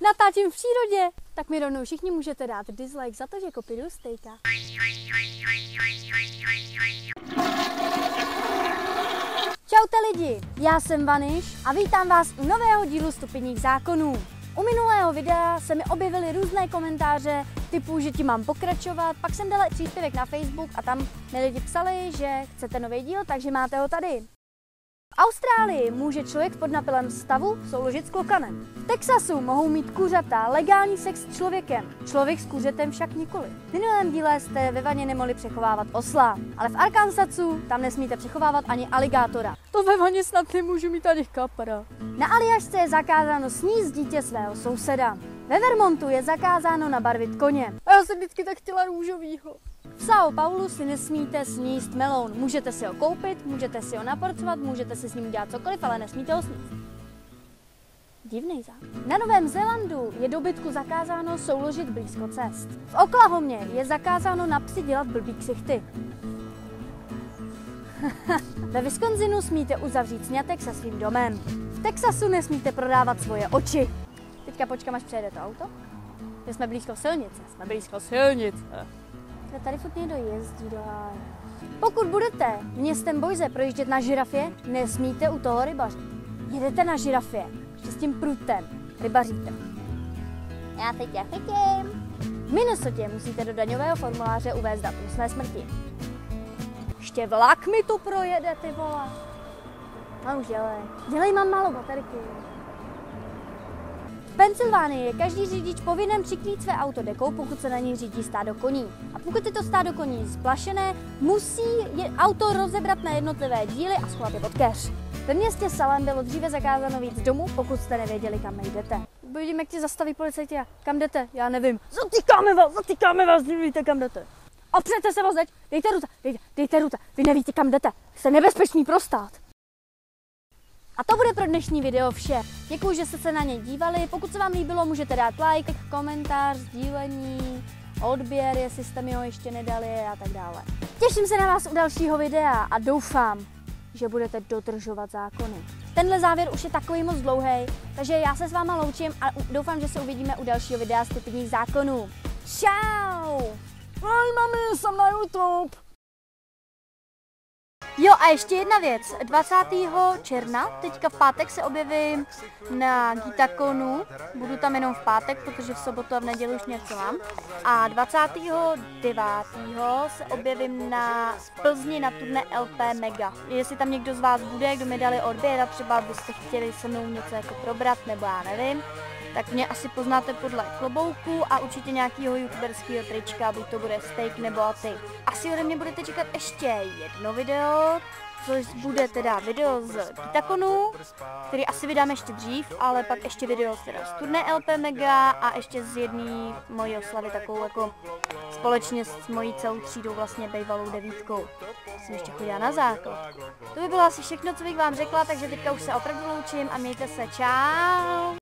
natáčím v přírodě, tak mi rovnou všichni můžete dát dislike za to, že kopíruju stejka. Čaute lidi, já jsem Vaniš a vítám vás u nového dílu Stupidních zákonů. U minulého videa se mi objevily různé komentáře typu, že ti mám pokračovat, pak jsem dala příspěvek na Facebook a tam mi lidi psali, že chcete nový díl, takže máte ho tady. V Austrálii může člověk v podnapilém stavu souložit s klokanem. V Texasu mohou mít kuřata legální sex s člověkem, člověk s kuřetem však nikoli. V minulém díle jste ve vaně nemohli přechovávat osla, ale v Arkansasu tam nesmíte přechovávat ani aligátora. To ve vaně snad nemůžu mít ani kapra. Na Aljašce je zakázáno sníst dítě svého souseda. Ve Vermontu je zakázáno nabarvit koně. A já jsem vždycky tak chtěla růžovýho. V São Paulu si nesmíte sníst meloun. Můžete si ho koupit, můžete si ho naporcovat, můžete si s ním dělat cokoliv, ale nesmíte ho sníst. Divný zákon. Na Novém Zélandu je dobytku zakázáno souložit blízko cest. V Oklahomě je zakázáno na psi dělat blbý ksichty. Ve Wisconsinu smíte uzavřít sňatek se svým domem. V Texasu nesmíte prodávat svoje oči. Teďka počkám, až přejede to auto. Že jsme blízko silnice. Tady furt někdo jezdí do háje. Pokud budete městem Boise projíždět na žirafě, nesmíte u toho rybařit. Jedete na žirafě, ještě s tím prutem, rybaříte. Já teď chytím. V Minnesotě musíte do daňového formuláře uvést datum své smrti. Ještě vlak mi tu projede, ty vole. No už dělej, mám málo baterky. V Pensylvánii je každý řidič povinen přikrýt své auto dekou, pokud se na něj řídí stádo koní. A pokud je to stádo koní splašené, musí auto rozebrat na jednotlivé díly a schovat je pod keř. Ve městě Salem bylo dříve zakázáno víc domů, pokud jste nevěděli, kam jdete. Vidím, jak tě zastaví policajti a kam jdete? Já nevím. Zatýkáme vás, nevíte, kam jdete. Opřete se vozeď, dejte ruce, vy nevíte, kam jdete. Jste nebezpečný pro stát. A to bude pro dnešní video vše. Děkuji, že jste se na něj dívali. Pokud se vám líbilo, můžete dát like, komentář, sdílení, odběr, jestli jste mi ho ještě nedali a tak dále. Těším se na vás u dalšího videa a doufám, že budete dodržovat zákony. Tenhle závěr už je takový moc dlouhý, takže já se s váma loučím a doufám, že se uvidíme u dalšího videa Stupidních zákonů. Čau! Ahoj mami, jsem na YouTube! Jo a ještě jedna věc, 20. června, teďka v pátek se objevím na Gitakonu, budu tam jenom v pátek, protože v sobotu a v neděli už něco mám. A 29. se objevím na Plzni na turné LP Mega. Jestli tam někdo z vás bude, kdo mi dali odběr a třeba byste chtěli se mnou něco jako probrat, nebo já nevím, tak mě asi poznáte podle klobouku a určitě nějakého youtuberského trička, buď to bude steak nebo ty. Asi ode mě budete čekat ještě jedno video, což bude teda video z Gitakonu, který asi vydám ještě dřív, ale pak ještě video teda z turné LP Mega a ještě z jedné mojí oslavy takovou jako společně s mojí celou třídou vlastně bývalou 9. Jsem ještě chodila na základ. To by bylo asi všechno, co bych vám řekla, takže teďka už se opravdu loučím a mějte se, čau!